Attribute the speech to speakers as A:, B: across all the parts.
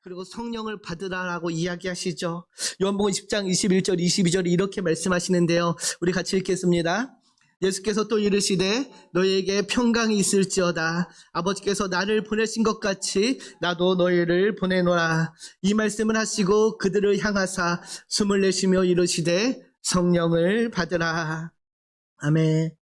A: 그리고 성령을 받으라라고 이야기하시죠. 요한복음 10장 21절 22절 이렇게 말씀하시는데요. 우리 같이 읽겠습니다. 예수께서 또 이르시되 너희에게 평강이 있을지어다. 아버지께서 나를 보내신 것 같이 나도 너희를 보내노라. 이 말씀을 하시고 그들을 향하사 숨을 내쉬며 이르시되 성령을 받으라. 아멘.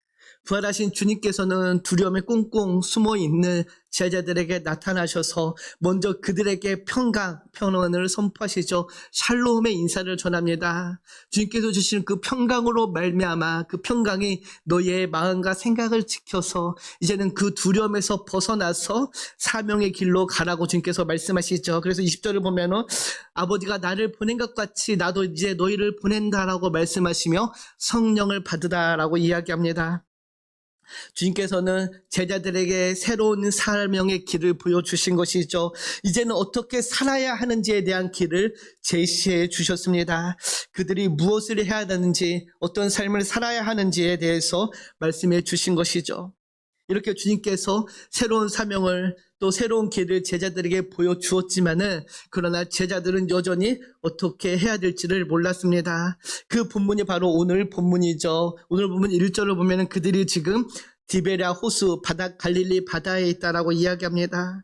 A: 부활하신 주님께서는 두려움에 꽁꽁 숨어있는 제자들에게 나타나셔서 먼저 그들에게 평안을 선포하시죠. 샬롬의 인사를 전합니다. 주님께서 주시는 그 평강으로 말미암아 그 평강이 너희의 마음과 생각을 지켜서 이제는 그 두려움에서 벗어나서 사명의 길로 가라고 주님께서 말씀하시죠. 그래서 20절을 보면은 아버지가 나를 보낸 것 같이 나도 이제 너희를 보낸다라고 말씀하시며 성령을 받으라라고 이야기합니다. 주님께서는 제자들에게 새로운 사명의 길을 보여주신 것이죠. 이제는 어떻게 살아야 하는지에 대한 길을 제시해 주셨습니다. 그들이 무엇을 해야 하는지, 어떤 삶을 살아야 하는지에 대해서 말씀해 주신 것이죠. 이렇게 주님께서 새로운 사명을 또 새로운 길을 제자들에게 보여주었지만은 그러나 제자들은 여전히 어떻게 해야 될지를 몰랐습니다. 그 본문이 바로 오늘 본문이죠. 오늘 본문 1절을 보면은 그들이 지금 디베랴 호수 갈릴리 바다에 있다라고 이야기합니다.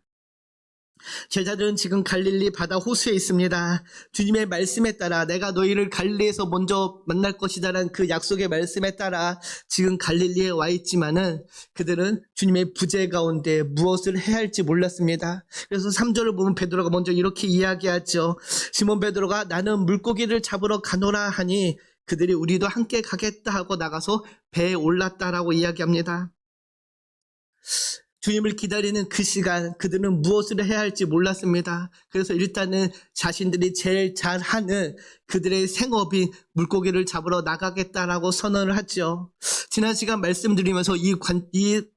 A: 제자들은 지금 갈릴리 바다 호수에 있습니다. 주님의 말씀에 따라 내가 너희를 갈릴리에서 먼저 만날 것이다라는 그 약속의 말씀에 따라 지금 갈릴리에 와 있지만은 그들은 주님의 부재 가운데 무엇을 해야 할지 몰랐습니다. 그래서 3절을 보면 베드로가 먼저 이렇게 이야기하죠. 시몬 베드로가 나는 물고기를 잡으러 가노라 하니 그들이 우리도 함께 가겠다 하고 나가서 배에 올랐다라고 이야기합니다. 주님을 기다리는 그 시간 그들은 무엇을 해야 할지 몰랐습니다. 그래서 일단은 자신들이 제일 잘하는 그들의 생업인 물고기를 잡으러 나가겠다라고 선언을 하죠. 지난 시간 말씀드리면서 이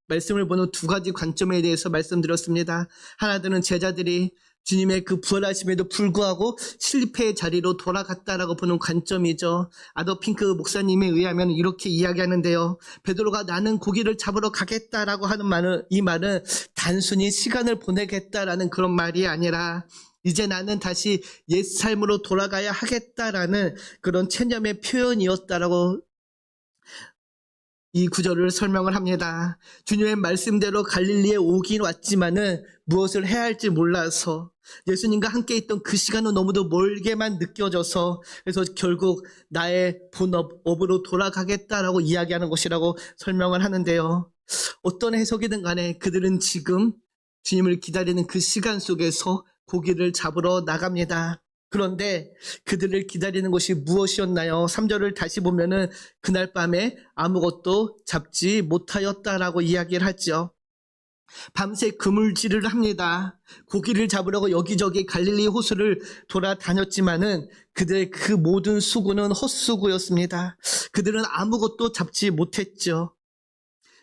A: 말씀을 보는 두 가지 관점에 대해서 말씀드렸습니다. 하나는 제자들이 주님의 그 부활하심에도 불구하고 실패의 자리로 돌아갔다라고 보는 관점이죠. 아더 핑크 목사님에 의하면 이렇게 이야기하는데요. 베드로가 나는 고기를 잡으러 가겠다라고 하는 이 말은 단순히 시간을 보내겠다라는 그런 말이 아니라 이제 나는 다시 옛 삶으로 돌아가야 하겠다라는 그런 체념의 표현이었다라고 이 구절을 설명을 합니다. 주님의 말씀대로 갈릴리에 오긴 왔지만은 무엇을 해야 할지 몰라서 예수님과 함께 있던 그 시간은 너무도 멀게만 느껴져서 그래서 결국 나의 본업으로 돌아가겠다라고 이야기하는 것이라고 설명을 하는데요. 어떤 해석이든 간에 그들은 지금 주님을 기다리는 그 시간 속에서 고기를 잡으러 나갑니다. 그런데 그들을 기다리는 것이 무엇이었나요? 3절을 다시 보면은 그날 밤에 아무것도 잡지 못하였다라고 이야기를 하죠. 밤새 그물질을 합니다. 고기를 잡으려고 여기저기 갈릴리 호수를 돌아다녔지만은 그들의 그 모든 수고는 헛수고였습니다. 그들은 아무것도 잡지 못했죠.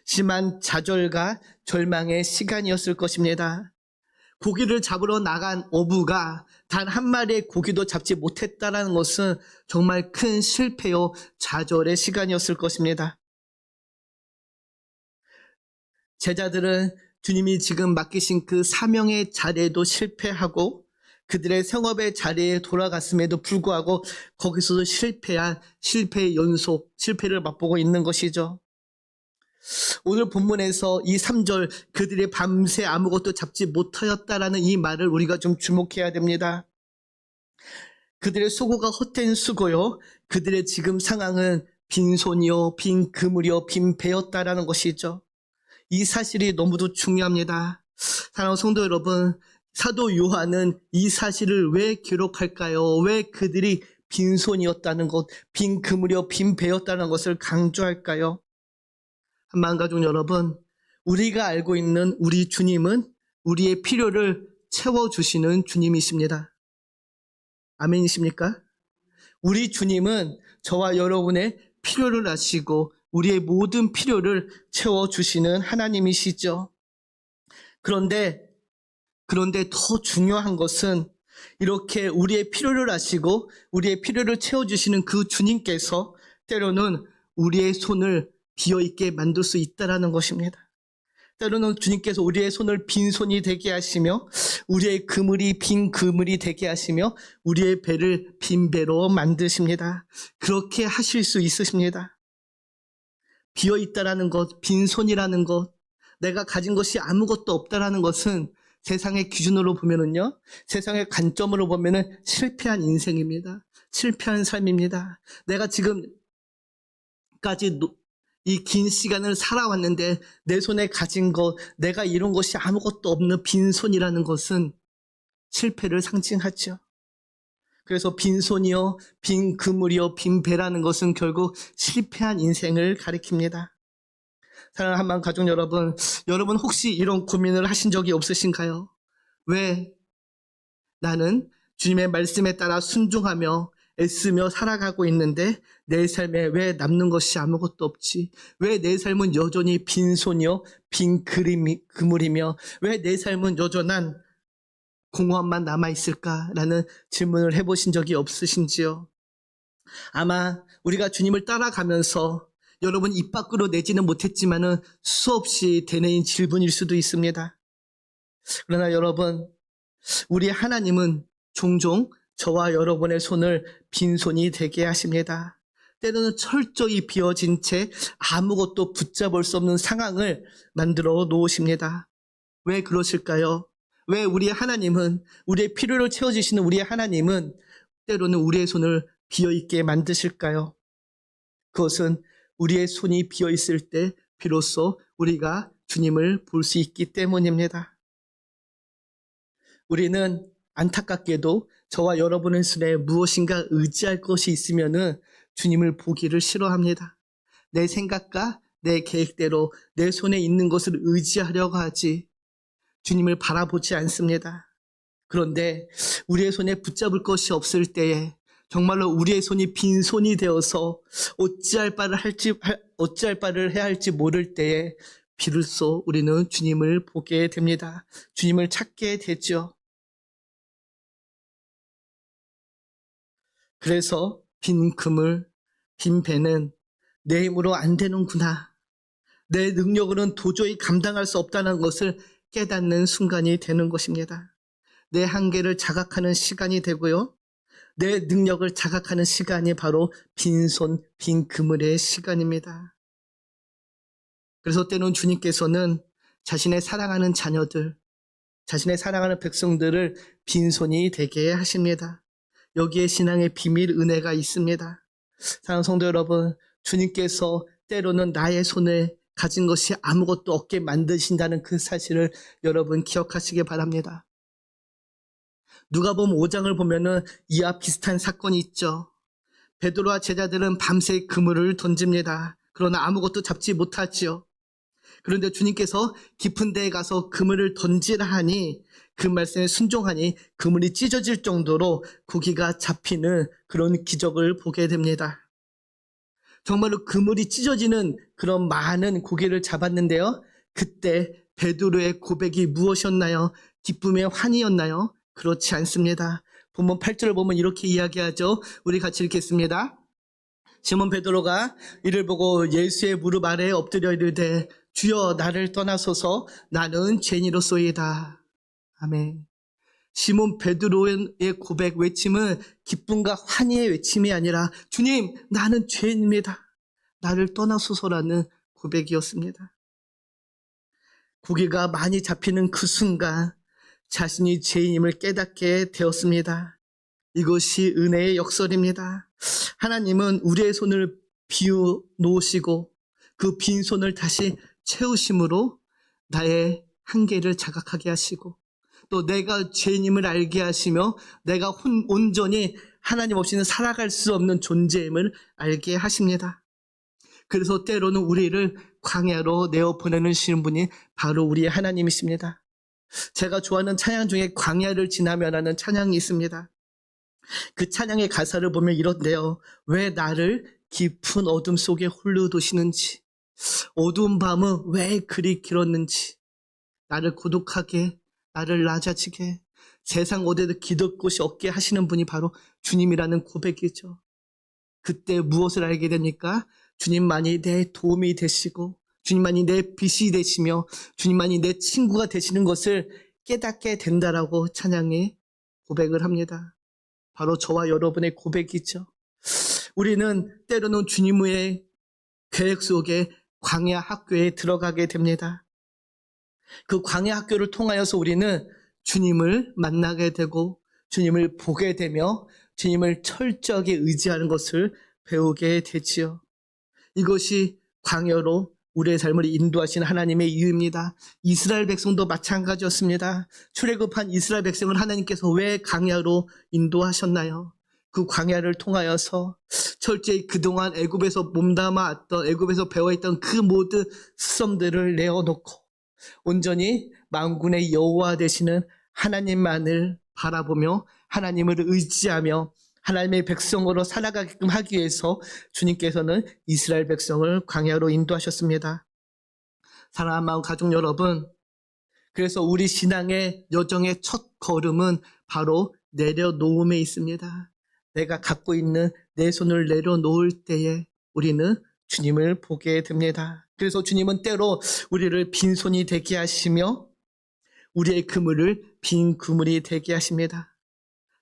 A: 심한 좌절과 절망의 시간이었을 것입니다. 고기를 잡으러 나간 어부가 단 한 마리의 고기도 잡지 못했다는 것은 정말 큰 실패요 좌절의 시간이었을 것입니다. 제자들은 주님이 지금 맡기신 그 사명의 자리에도 실패하고 그들의 성업의 자리에 돌아갔음에도 불구하고 거기서도 실패한 실패의 연속, 실패를 맛보고 있는 것이죠. 오늘 본문에서 이 3절 그들이 밤새 아무것도 잡지 못하였다라는 이 말을 우리가 좀 주목해야 됩니다. 그들의 수고가 헛된 수고요. 그들의 지금 상황은 빈손이요, 빈 그물이요, 빈 배였다라는 것이죠. 이 사실이 너무도 중요합니다. 사랑하는 성도 여러분, 사도 요한은 이 사실을 왜 기록할까요? 왜 그들이 빈손이었다는 것, 빈 그물이요, 빈 배였다는 것을 강조할까요? 한만가족 여러분, 우리가 알고 있는 우리 주님은 우리의 필요를 채워주시는 주님이십니다. 아멘이십니까? 우리 주님은 저와 여러분의 필요를 아시고 우리의 모든 필요를 채워주시는 하나님이시죠. 그런데 더 중요한 것은 이렇게 우리의 필요를 아시고 우리의 필요를 채워주시는 그 주님께서 때로는 우리의 손을 비어있게 만들 수 있다는 것입니다. 때로는 주님께서 우리의 손을 빈손이 되게 하시며 우리의 그물이 빈 그물이 되게 하시며 우리의 배를 빈 배로 만드십니다. 그렇게 하실 수 있으십니다. 비어있다라는 것, 빈손이라는 것, 내가 가진 것이 아무것도 없다라는 것은 세상의 기준으로 보면은요, 세상의 관점으로 보면은 실패한 인생입니다. 실패한 삶입니다. 내가 지금까지 이 긴 시간을 살아왔는데 내 손에 가진 것, 내가 이룬 것이 아무것도 없는 빈손이라는 것은 실패를 상징하죠. 그래서 빈손이요, 빈 그물이요, 빈 배라는 것은 결국 실패한 인생을 가리킵니다. 사랑하는 한마음 가족 여러분, 여러분 혹시 이런 고민을 하신 적이 없으신가요? 왜 나는 주님의 말씀에 따라 순종하며 애쓰며 살아가고 있는데 내 삶에 왜 남는 것이 아무것도 없지? 왜 내 삶은 여전히 빈손이요, 빈 그물이며 왜 내 삶은 여전한 공허함만 남아있을까라는 질문을 해보신 적이 없으신지요? 아마 우리가 주님을 따라가면서 여러분 입 밖으로 내지는 못했지만은 수없이 되뇌인 질문일 수도 있습니다. 그러나 여러분, 우리 하나님은 종종 저와 여러분의 손을 빈손이 되게 하십니다. 때로는 철저히 비어진 채 아무것도 붙잡을 수 없는 상황을 만들어 놓으십니다. 왜 그러실까요? 왜 우리의 하나님은, 우리의 필요를 채워주시는 우리의 하나님은 때로는 우리의 손을 비어있게 만드실까요? 그것은 우리의 손이 비어있을 때 비로소 우리가 주님을 볼 수 있기 때문입니다. 우리는 안타깝게도 저와 여러분의 손에 무엇인가 의지할 것이 있으면은 주님을 보기를 싫어합니다. 내 생각과 내 계획대로 내 손에 있는 것을 의지하려고 하지 주님을 바라보지 않습니다. 그런데 우리의 손에 붙잡을 것이 없을 때에 정말로 우리의 손이 빈손이 되어서 어찌할 바를 해야 할지 모를 때에 비로소 우리는 주님을 보게 됩니다. 주님을 찾게 되죠. 그래서 빈 그물, 빈 배는 내 힘으로 안 되는구나. 내 능력으로는 도저히 감당할 수 없다는 것을 깨닫는 순간이 되는 것입니다. 내 한계를 자각하는 시간이 되고요. 내 능력을 자각하는 시간이 바로 빈손, 빈 그물의 시간입니다. 그래서 때론 주님께서는 자신의 사랑하는 자녀들, 자신의 사랑하는 백성들을 빈손이 되게 하십니다. 여기에 신앙의 비밀 은혜가 있습니다. 사랑하는 성도 여러분, 주님께서 때로는 나의 손에 가진 것이 아무것도 없게 만드신다는 그 사실을 여러분 기억하시기 바랍니다. 누가복음 5장을 보면은 이와 비슷한 사건이 있죠. 베드로와 제자들은 밤새 그물을 던집니다. 그러나 아무것도 잡지 못하지요. 그런데 주님께서 깊은 데에 가서 그물을 던지라 하니 그 말씀에 순종하니 그물이 찢어질 정도로 고기가 잡히는 그런 기적을 보게 됩니다. 정말로 그물이 찢어지는 그런 많은 고기를 잡았는데요. 그때 베드로의 고백이 무엇이었나요? 기쁨의 환희였나요? 그렇지 않습니다. 본문 8절을 보면 이렇게 이야기하죠. 우리 같이 읽겠습니다. 시몬 베드로가 이를 보고 예수의 무릎 아래에 엎드려 이르되 주여 나를 떠나소서 나는 죄인이로소이다. 아멘. 시몬 베드로의 고백 외침은 기쁨과 환희의 외침이 아니라 주님 나는 죄인입니다. 나를 떠나소서라는 고백이었습니다. 고기가 많이 잡히는 그 순간 자신이 죄인임을 깨닫게 되었습니다. 이것이 은혜의 역설입니다. 하나님은 우리의 손을 비워 놓으시고 그 빈 손을 다시 채우심으로 나의 한계를 자각하게 하시고 또 내가 죄인임을 알게 하시며 내가 온전히 하나님 없이는 살아갈 수 없는 존재임을 알게 하십니다. 그래서 때로는 우리를 광야로 내어보내시는 분이 바로 우리의 하나님이십니다. 제가 좋아하는 찬양 중에 광야를 지나면라는 찬양이 있습니다. 그 찬양의 가사를 보면 이런데요. 왜 나를 깊은 어둠 속에 홀로 두시는지, 어두운 밤은 왜 그리 길었는지, 나를 고독하게, 나를 낮아지게, 세상 어디에도 기댈 곳이 없게 하시는 분이 바로 주님이라는 고백이죠. 그때 무엇을 알게 됩니까? 주님만이 내 도움이 되시고 주님만이 내 빛이 되시며 주님만이 내 친구가 되시는 것을 깨닫게 된다라고 찬양이 고백을 합니다. 바로 저와 여러분의 고백이죠. 우리는 때로는 주님의 계획 속에 광야 학교에 들어가게 됩니다. 그 광야 학교를 통하여서 우리는 주님을 만나게 되고 주님을 보게 되며 주님을 철저하게 의지하는 것을 배우게 되지요. 이것이 광야로 우리의 삶을 인도하시는 하나님의 이유입니다. 이스라엘 백성도 마찬가지였습니다. 출애굽한 이스라엘 백성을 하나님께서 왜 광야로 인도하셨나요? 그 광야를 통하여서 철저히 그동안 애굽에서 몸담아왔던, 애굽에서 배워있던 그 모든 습성들을 내어놓고 온전히 만군의 여호와 되시는 하나님만을 바라보며 하나님을 의지하며 하나님의 백성으로 살아가게끔 하기 위해서 주님께서는 이스라엘 백성을 광야로 인도하셨습니다. 사랑하는 마음 가족 여러분, 그래서 우리 신앙의 여정의 첫 걸음은 바로 내려놓음에 있습니다. 내가 갖고 있는 내 손을 내려놓을 때에 우리는 주님을 보게 됩니다. 그래서 주님은 때로 우리를 빈손이 되게 하시며 우리의 그물을 빈 그물이 되게 하십니다.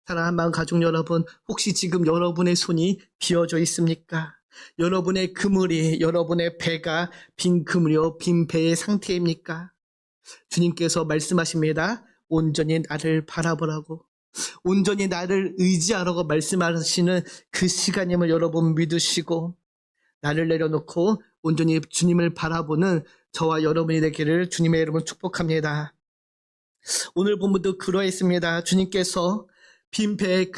A: 사랑하는 마음 가족 여러분, 혹시 지금 여러분의 손이 비어져 있습니까? 여러분의 그물이, 여러분의 배가 빈 그물이요 빈 배의 상태입니까? 주님께서 말씀하십니다. 온전히 나를 바라보라고, 온전히 나를 의지하라고 말씀하시는 그 시간임을 여러분 믿으시고 나를 내려놓고 온전히 주님을 바라보는 저와 여러분이 되기를 주님의 이름으로 축복합니다. 오늘 본문도 그러했습니다. 주님께서 빈 배에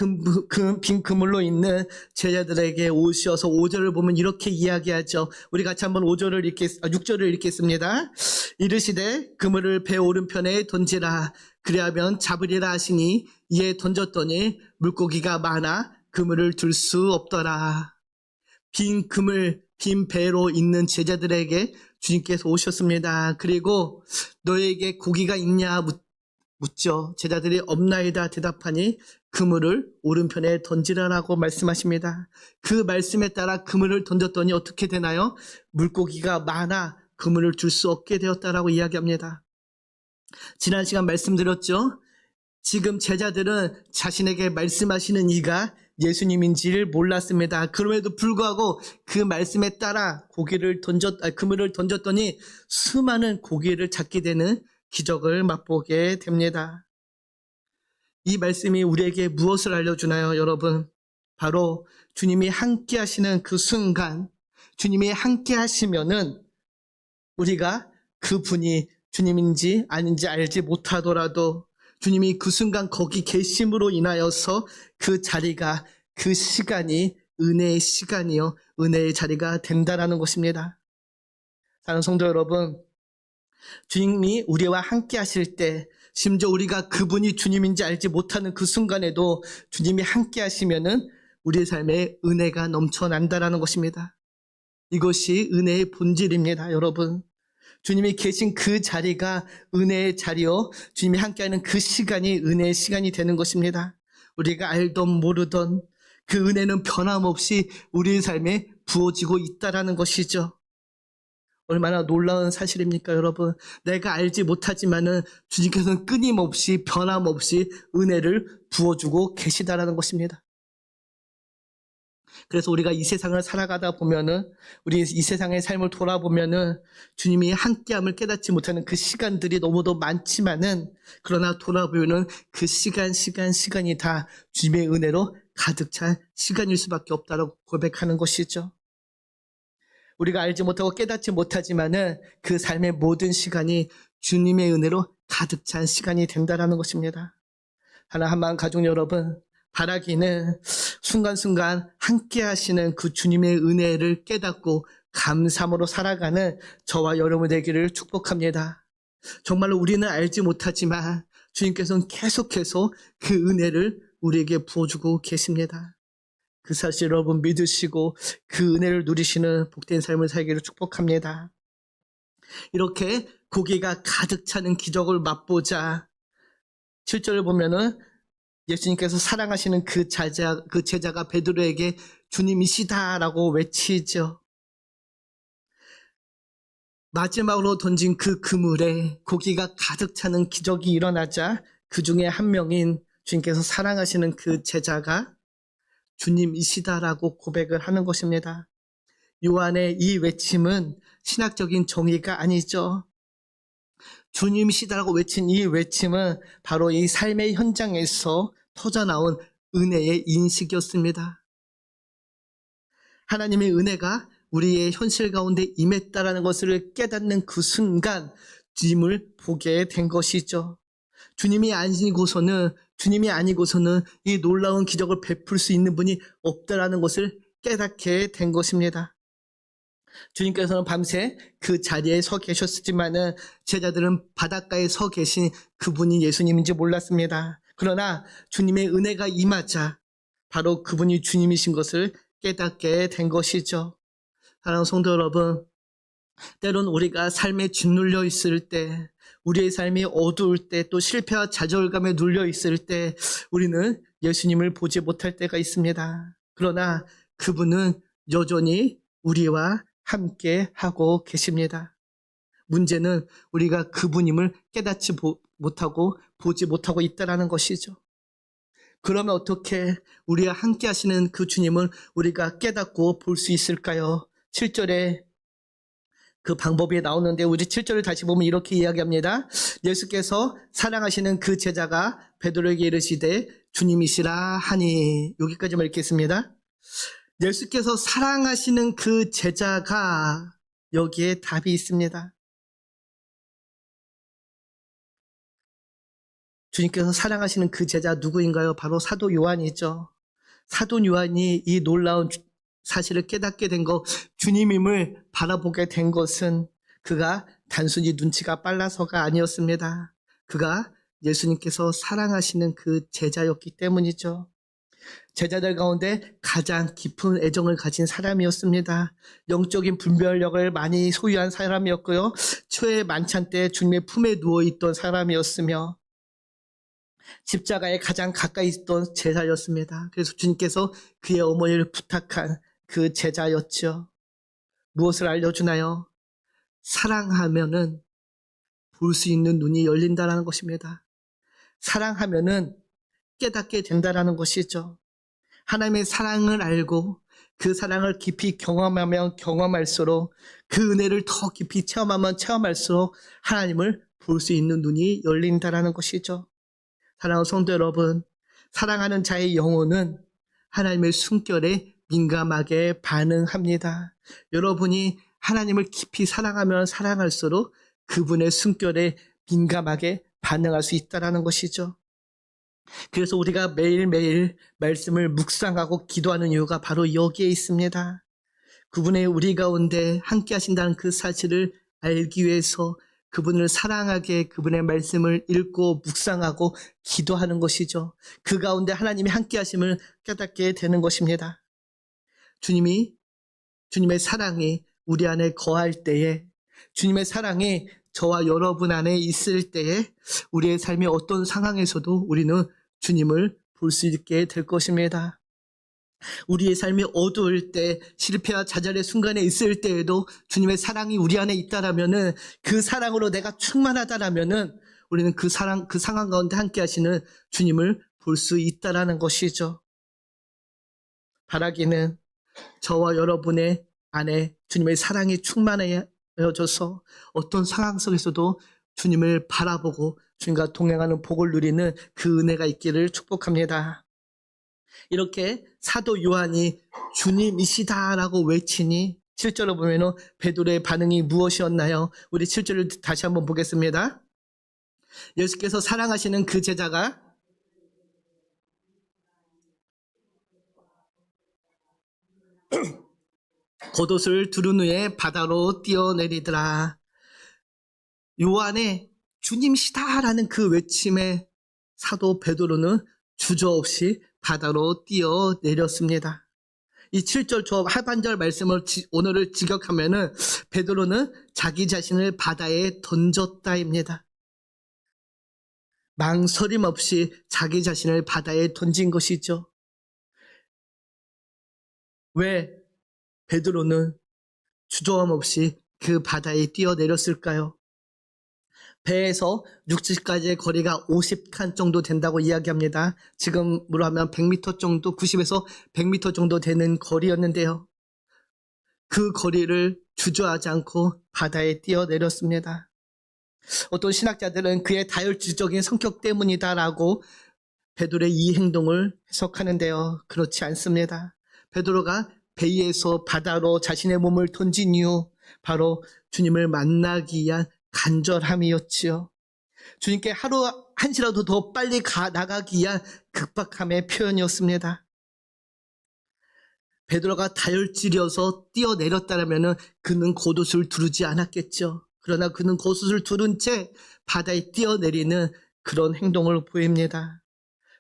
A: 빈 그물로 있는 제자들에게 오셔서 5절을 보면 이렇게 이야기하죠. 우리 같이 한번 6절을 읽겠습니다. 이르시되 그물을 배 오른편에 던지라. 그리하면 잡으리라 하시니 이에 던졌더니 물고기가 많아 그물을 들 수 없더라. 빈 그물, 빈 배로 있는 제자들에게 주님께서 오셨습니다. 그리고 너에게 고기가 있냐 묻죠. 제자들이 없나이다 대답하니 그물을 오른편에 던지라라고 말씀하십니다. 그 말씀에 따라 그물을 던졌더니 어떻게 되나요? 물고기가 많아 그물을 줄 수 없게 되었다라고 이야기합니다. 지난 시간 말씀드렸죠. 지금 제자들은 자신에게 말씀하시는 이가 예수님인지를 몰랐습니다. 그럼에도 불구하고 그 말씀에 따라 그물을 던졌더니 수많은 고기를 잡게 되는 기적을 맛보게 됩니다. 이 말씀이 우리에게 무엇을 알려주나요, 여러분? 바로 주님이 함께 하시는 그 순간, 주님이 함께 하시면은 우리가 그분이 주님인지 아닌지 알지 못하더라도 주님이 그 순간 거기 계심으로 인하여서 그 자리가, 그 시간이 은혜의 시간이요, 은혜의 자리가 된다라는 것입니다. 사랑하는 성도 여러분, 주님이 우리와 함께 하실 때, 심지어 우리가 그분이 주님인지 알지 못하는 그 순간에도 주님이 함께 하시면은 우리의 삶에 은혜가 넘쳐난다라는 것입니다. 이것이 은혜의 본질입니다, 여러분. 주님이 계신 그 자리가 은혜의 자리요, 주님이 함께하는 그 시간이 은혜의 시간이 되는 것입니다. 우리가 알던 모르던 그 은혜는 변함없이 우리의 삶에 부어지고 있다라는 것이죠. 얼마나 놀라운 사실입니까, 여러분? 내가 알지 못하지만은 주님께서는 끊임없이 변함없이 은혜를 부어주고 계시다라는 것입니다. 그래서 우리가 이 세상을 살아가다 보면은, 우리 이 세상의 삶을 돌아보면은 주님이 함께함을 깨닫지 못하는 그 시간들이 너무도 많지만은, 그러나 돌아보면은 그 시간이 다 주님의 은혜로 가득 찬 시간일 수밖에 없다고 고백하는 것이죠. 우리가 알지 못하고 깨닫지 못하지만은 그 삶의 모든 시간이 주님의 은혜로 가득 찬 시간이 된다라는 것입니다. 하나한 가족 여러분, 바라기는 순간순간 함께 하시는 그 주님의 은혜를 깨닫고 감사함으로 살아가는 저와 여러분 되기를 축복합니다. 정말로 우리는 알지 못하지만 주님께서는 계속해서 그 은혜를 우리에게 부어주고 계십니다. 그 사실 여러분 믿으시고 그 은혜를 누리시는 복된 삶을 살기를 축복합니다. 이렇게 고기가 가득 차는 기적을 맛보자 7절을 보면은 예수님께서 사랑하시는 그 제자가 베드로에게 주님이시다라고 외치죠. 마지막으로 던진 그 그물에 고기가 가득 차는 기적이 일어나자 그 중에 한 명인 주님께서 사랑하시는 그 제자가 주님이시다라고 고백을 하는 것입니다. 요한의 이 외침은 신학적인 정의가 아니죠. 주님이시다라고 외친 이 외침은 바로 이 삶의 현장에서 터져나온 은혜의 인식이었습니다. 하나님의 은혜가 우리의 현실 가운데 임했다라는 것을 깨닫는 그 순간 주님을 보게 된 것이죠. 주님이 아니고서는 이 놀라운 기적을 베풀 수 있는 분이 없다라는 것을 깨닫게 된 것입니다. 주님께서는 밤새 그 자리에 서 계셨지만은 제자들은 바닷가에 서 계신 그분이 예수님인지 몰랐습니다. 그러나 주님의 은혜가 임하자 바로 그분이 주님이신 것을 깨닫게 된 것이죠. 사랑하는 성도 여러분, 때론 우리가 삶에 짓눌려 있을 때, 우리의 삶이 어두울 때, 또 실패와 좌절감에 눌려 있을 때 우리는 예수님을 보지 못할 때가 있습니다. 그러나 그분은 여전히 우리와 함께 하고 계십니다. 문제는 우리가 그분임을 깨닫지 못하고 보지 못하고 있다는 것이죠. 그러면 어떻게 우리와 함께 하시는 그 주님을 우리가 깨닫고 볼 수 있을까요? 7절에 그 방법이 나오는데 우리 7절을 다시 보면 이렇게 이야기합니다. 예수께서 사랑하시는 그 제자가 베드로에게 이르시되 주님이시라 하니, 여기까지만 읽겠습니다. 예수께서 사랑하시는 그 제자가, 여기에 답이 있습니다. 주님께서 사랑하시는 그 제자 누구인가요? 바로 사도 요한이죠. 사도 요한이 이 놀라운 사실을 깨닫게 된 것, 주님임을 바라보게 된 것은 그가 단순히 눈치가 빨라서가 아니었습니다. 그가 예수님께서 사랑하시는 그 제자였기 때문이죠. 제자들 가운데 가장 깊은 애정을 가진 사람이었습니다. 영적인 분별력을 많이 소유한 사람이었고요. 초의 만찬 때 주님의 품에 누워있던 사람이었으며 십자가에 가장 가까이 있던 제자였습니다. 그래서 주님께서 그의 어머니를 부탁한 그 제자였죠. 무엇을 알려주나요? 사랑하면은 볼 수 있는 눈이 열린다는 것입니다. 사랑하면은 깨닫게 된다는 것이죠. 하나님의 사랑을 알고 그 사랑을 깊이 경험하면 경험할수록, 그 은혜를 더 깊이 체험하면 체험할수록 하나님을 볼 수 있는 눈이 열린다는 것이죠. 사랑하는 성도 여러분, 사랑하는 자의 영혼은 하나님의 숨결에 민감하게 반응합니다. 여러분이 하나님을 깊이 사랑하면 사랑할수록 그분의 숨결에 민감하게 반응할 수 있다는 것이죠. 그래서 우리가 매일매일 말씀을 묵상하고 기도하는 이유가 바로 여기에 있습니다. 그분의 우리 가운데 함께 하신다는 그 사실을 알기 위해서 그분을 사랑하게 그분의 말씀을 읽고 묵상하고 기도하는 것이죠. 그 가운데 하나님이 함께 하심을 깨닫게 되는 것입니다. 주님의 사랑이 우리 안에 거할 때에, 주님의 사랑이 저와 여러분 안에 있을 때에 우리의 삶이 어떤 상황에서도 우리는 주님을 볼 수 있게 될 것입니다. 우리의 삶이 어두울 때, 실패와 좌절의 순간에 있을 때에도 주님의 사랑이 우리 안에 있다라면은, 그 사랑으로 내가 충만하다라면은 우리는 그 상황 가운데 함께 하시는 주님을 볼 수 있다라는 것이죠. 바라기는 저와 여러분의 안에 주님의 사랑이 충만해져서 어떤 상황 속에서도 주님을 바라보고 주님과 동행하는 복을 누리는 그 은혜가 있기를 축복합니다. 이렇게 사도 요한이 주님이시다라고 외치니 7절을 보면 베드로의 반응이 무엇이었나요? 우리 7절을 다시 한번 보겠습니다. 예수께서 사랑하시는 그 제자가 겉옷을 두른 후에 바다로 뛰어내리더라. 요한의 주님이시다라는 그 외침에 사도 베드로는 주저없이 바다로 뛰어내렸습니다. 이 7절 저 하반절 말씀을 오늘을 직역하면은 베드로는 자기 자신을 바다에 던졌다입니다. 망설임 없이 자기 자신을 바다에 던진 것이죠. 왜 베드로는 주저함 없이 그 바다에 뛰어내렸을까요? 배에서 육지까지의 거리가 50칸 정도 된다고 이야기합니다. 지금으로 하면 100m 정도, 90에서 100m 정도 되는 거리였는데요. 그 거리를 주저하지 않고 바다에 뛰어내렸습니다. 어떤 신학자들은 그의 다혈질적인 성격 때문이다라고 베드로의 이 행동을 해석하는데요. 그렇지 않습니다. 베드로가 배 위에서 바다로 자신의 몸을 던진 이유, 바로 주님을 만나기 위한 간절함이었지요. 주님께 하루 한시라도 더 빨리 나가기 위한 급박함의 표현이었습니다. 베드로가 다혈질이어서 뛰어내렸다면 그는 겉옷을 두르지 않았겠죠. 그러나 그는 겉옷을 두른 채 바다에 뛰어내리는 그런 행동을 보입니다.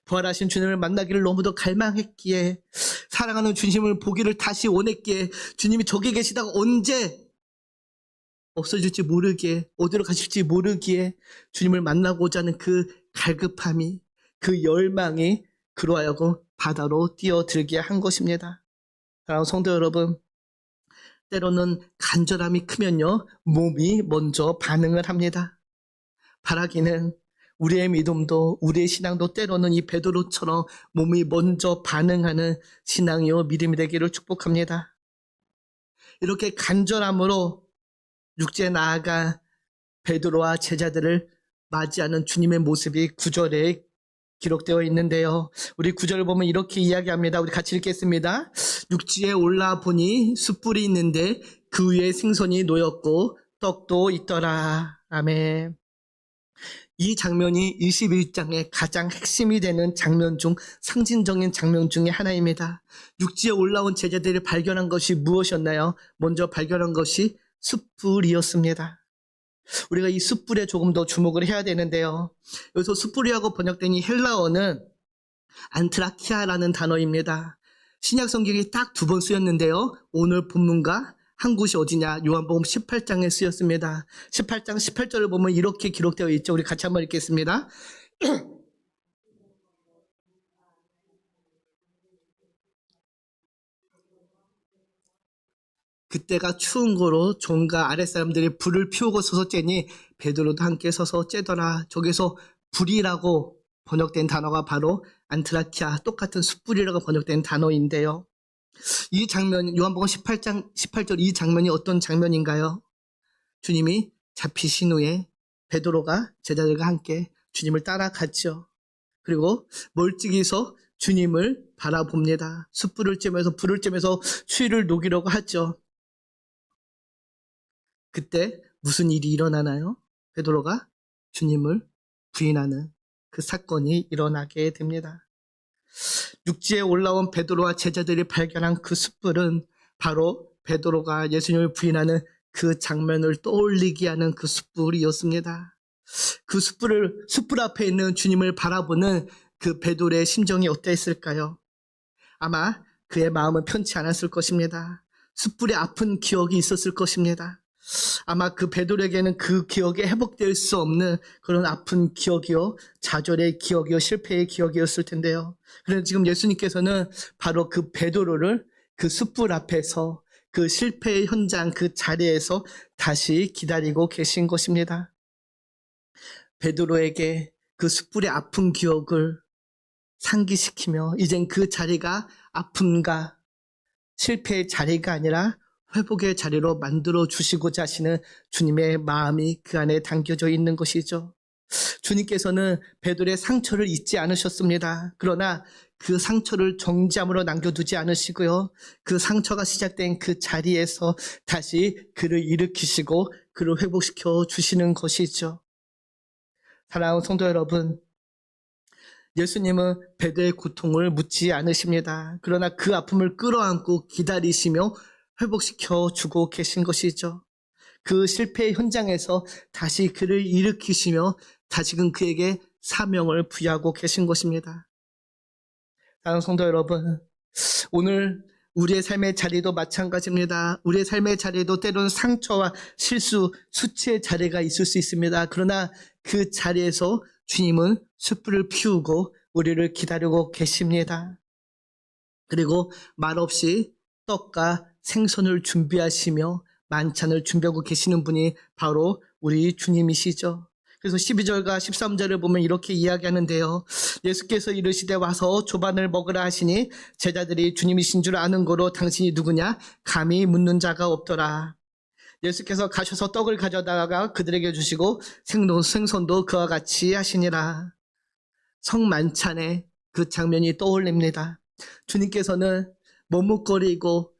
A: 부활하신 주님을 만나기를 너무도 갈망했기에, 사랑하는 주님을 보기를 다시 원했기에, 주님이 저기 계시다가 언제 없어질지 모르기에, 어디로 가실지 모르기에 주님을 만나고자 하는 그 갈급함이, 그 열망이 그로 하여금 바다로 뛰어들게 한 것입니다. 사랑하는 성도 여러분, 때로는 간절함이 크면요, 몸이 먼저 반응을 합니다. 바라기는 우리의 믿음도, 우리의 신앙도 때로는 이 베드로처럼 몸이 먼저 반응하는 신앙이요 믿음이 되기를 축복합니다. 이렇게 간절함으로 육지에 나아가 베드로와 제자들을 맞이하는 주님의 모습이 9절에 기록되어 있는데요. 우리 9절을 보면 이렇게 이야기합니다. 우리 같이 읽겠습니다. 육지에 올라보니 숯불이 있는데 그 위에 생선이 놓였고 떡도 있더라. 아멘. 이 장면이 21장의 가장 핵심이 되는 장면 중, 상징적인 장면 중에 하나입니다. 육지에 올라온 제자들이 발견한 것이 무엇이었나요? 먼저 발견한 것이 숯불이었습니다. 우리가 이 숯불에 조금 더 주목을 해야 되는데요. 여기서 숯불이라고 번역된 이 헬라어는 안트라키아라는 단어입니다. 신약 성경이 딱 2번 쓰였는데요. 오늘 본문과 한 곳이 어디냐? 요한복음 18장에 쓰였습니다. 18장 18절을 보면 이렇게 기록되어 있죠. 우리 같이 한번 읽겠습니다. 그때가 추운 거로 종과 아랫사람들이 불을 피우고 서서 쬐니 베드로도 함께 서서 쬐더라. 저기서 불이라고 번역된 단어가 바로 안트라키아, 똑같은 숯불이라고 번역된 단어인데요. 이 장면, 요한복음 18장 18절 이 장면이 어떤 장면인가요? 주님이 잡히신 후에 베드로가 제자들과 함께 주님을 따라갔죠. 그리고 멀찍이서 주님을 바라봅니다. 숯불을 쬐면서, 불을 쬐면서 추위를 녹이려고 하죠. 그때 무슨 일이 일어나나요? 베드로가 주님을 부인하는 그 사건이 일어나게 됩니다. 육지에 올라온 베드로와 제자들이 발견한 그 숯불은 바로 베드로가 예수님을 부인하는 그 장면을 떠올리게 하는 그 숯불이었습니다. 그 숯불 앞에 있는 주님을 바라보는 그 베드로의 심정이 어땠을까요? 아마 그의 마음은 편치 않았을 것입니다. 숯불에 아픈 기억이 있었을 것입니다. 아마 그 베드로에게는 그 기억이 회복될 수 없는 그런 아픈 기억이요, 좌절의 기억이요, 실패의 기억이었을 텐데요. 그래서 지금 예수님께서는 바로 그 베드로를 그 숯불 앞에서, 그 실패의 현장, 그 자리에서 다시 기다리고 계신 것입니다. 베드로에게 그 숯불의 아픈 기억을 상기시키며 이젠 그 자리가 아픔과 실패의 자리가 아니라 회복의 자리로 만들어 주시고자 하시는 주님의 마음이 그 안에 담겨져 있는 것이죠. 주님께서는 베드로의 상처를 잊지 않으셨습니다. 그러나 그 상처를 정지함으로 남겨두지 않으시고요, 그 상처가 시작된 그 자리에서 다시 그를 일으키시고 그를 회복시켜 주시는 것이죠. 사랑하는 성도 여러분, 예수님은 베드로의 고통을 묻지 않으십니다. 그러나 그 아픔을 끌어안고 기다리시며 회복시켜 주고 계신 것이죠. 그 실패의 현장에서 다시 그를 일으키시며 다시금 그에게 사명을 부여하고 계신 것입니다. 사랑하는 성도 여러분, 오늘 우리의 삶의 자리도 마찬가지입니다. 우리의 삶의 자리에도 때로는 상처와 실수, 수치의 자리가 있을 수 있습니다. 그러나 그 자리에서 주님은 숯불을 피우고 우리를 기다리고 계십니다. 그리고 말없이 떡과 생선을 준비하시며 만찬을 준비하고 계시는 분이 바로 우리 주님이시죠. 그래서 12절과 13절을 보면 이렇게 이야기하는데요. 예수께서 이르시되 와서 조반을 먹으라 하시니 제자들이 주님이신 줄 아는 거로 당신이 누구냐? 감히 묻는 자가 없더라. 예수께서 가셔서 떡을 가져다가 그들에게 주시고 생선도 그와 같이 하시니라. 성만찬의 그 장면이 떠올립니다. 주님께서는 머뭇거리고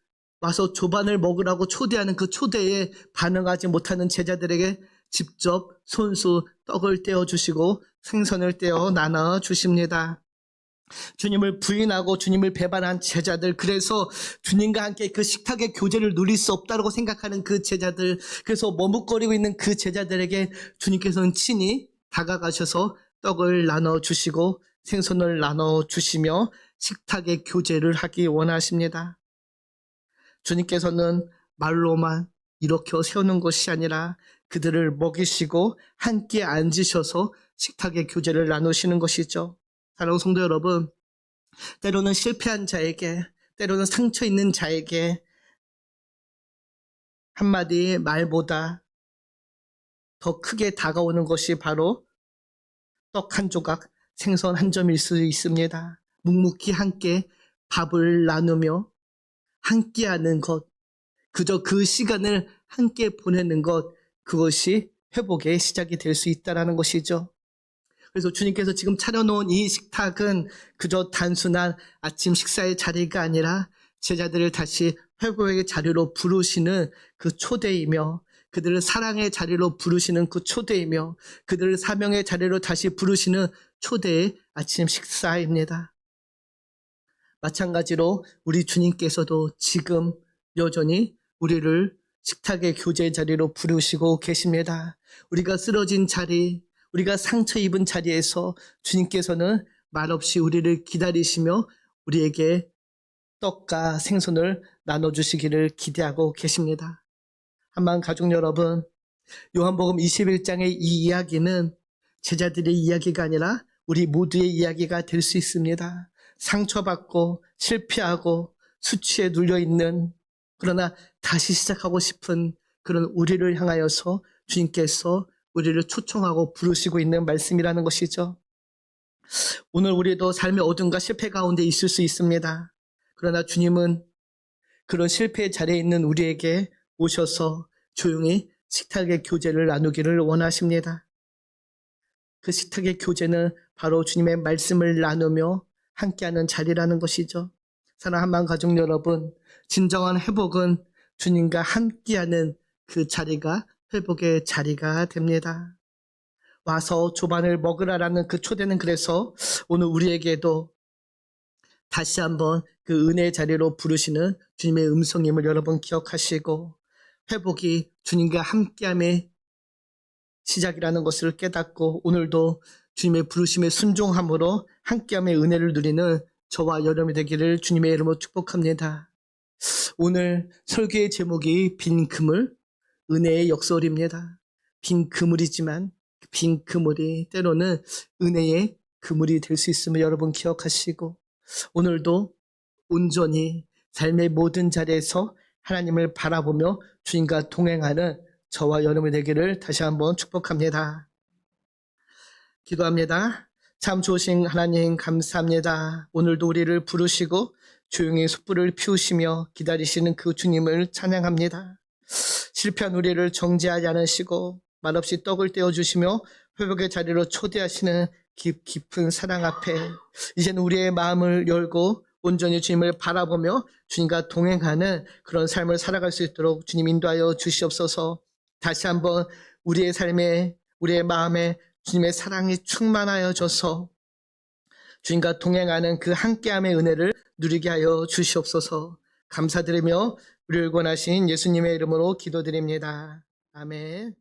A: 와서 조반을 먹으라고 초대하는 그 초대에 반응하지 못하는 제자들에게 직접 손수 떡을 떼어주시고 생선을 떼어 나눠주십니다. 주님을 부인하고 주님을 배반한 제자들, 그래서 주님과 함께 그 식탁의 교제를 누릴 수 없다고 생각하는 그 제자들, 그래서 머뭇거리고 있는 그 제자들에게 주님께서는 친히 다가가셔서 떡을 나눠주시고 생선을 나눠주시며 식탁의 교제를 하기 원하십니다. 주님께서는 말로만 일으켜 세우는 것이 아니라 그들을 먹이시고 함께 앉으셔서 식탁의 교제를 나누시는 것이죠. 사랑하는 성도 여러분, 때로는 실패한 자에게, 때로는 상처 있는 자에게 한마디 말보다 더 크게 다가오는 것이 바로 떡 한 조각, 생선 한 점일 수 있습니다. 묵묵히 함께 밥을 나누며 함께하는 것, 그저 그 시간을 함께 보내는 것, 그것이 회복의 시작이 될 수 있다는 것이죠. 그래서 주님께서 지금 차려놓은 이 식탁은 그저 단순한 아침 식사의 자리가 아니라 제자들을 다시 회복의 자리로 부르시는 그 초대이며, 그들을 사랑의 자리로 부르시는 그 초대이며, 그들을 사명의 자리로 다시 부르시는 초대의 아침 식사입니다. 마찬가지로 우리 주님께서도 지금 여전히 우리를 식탁의 교제 자리로 부르시고 계십니다. 우리가 쓰러진 자리, 우리가 상처 입은 자리에서 주님께서는 말없이 우리를 기다리시며 우리에게 떡과 생선을 나눠주시기를 기대하고 계십니다. 한번 가족 여러분, 요한복음 21장의 이 이야기는 제자들의 이야기가 아니라 우리 모두의 이야기가 될 수 있습니다. 상처받고 실패하고 수치에 눌려있는, 그러나 다시 시작하고 싶은 그런 우리를 향하여서 주님께서 우리를 초청하고 부르시고 있는 말씀이라는 것이죠. 오늘 우리도 삶의 어둠과 실패 가운데 있을 수 있습니다. 그러나 주님은 그런 실패의 자리에 있는 우리에게 오셔서 조용히 식탁의 교제를 나누기를 원하십니다. 그 식탁의 교제는 바로 주님의 말씀을 나누며 함께하는 자리라는 것이죠. 사랑하는 한만 가족 여러분, 진정한 회복은 주님과 함께하는 그 자리가 회복의 자리가 됩니다. 와서 조반을 먹으라라는 그 초대는 그래서 오늘 우리에게도 다시 한번 그 은혜의 자리로 부르시는 주님의 음성임을 여러분 기억하시고, 회복이 주님과 함께함의 시작이라는 것을 깨닫고 오늘도 주님의 부르심에 순종함으로 함께함의 은혜를 누리는 저와 여러분이 되기를 주님의 이름으로 축복합니다. 오늘 설교의 제목이 빈 그물, 은혜의 역설입니다. 빈 그물이지만 빈 그물이 때로는 은혜의 그물이 될 수 있음을 여러분 기억하시고, 오늘도 온전히 삶의 모든 자리에서 하나님을 바라보며 주님과 동행하는 저와 여러분이 되기를 다시 한번 축복합니다. 기도합니다. 참 좋으신 하나님 감사합니다. 오늘도 우리를 부르시고 조용히 숯불을 피우시며 기다리시는 그 주님을 찬양합니다. 실패한 우리를 정죄하지 않으시고 말없이 떡을 떼어주시며 회복의 자리로 초대하시는 깊은 사랑 앞에 이제는 우리의 마음을 열고 온전히 주님을 바라보며 주님과 동행하는 그런 삶을 살아갈 수 있도록 주님 인도하여 주시옵소서. 다시 한번 우리의 삶에, 우리의 마음에 주님의 사랑이 충만하여져서 주님과 동행하는 그 함께함의 은혜를 누리게 하여 주시옵소서. 감사드리며 우리를 권하신 예수님의 이름으로 기도드립니다. 아멘.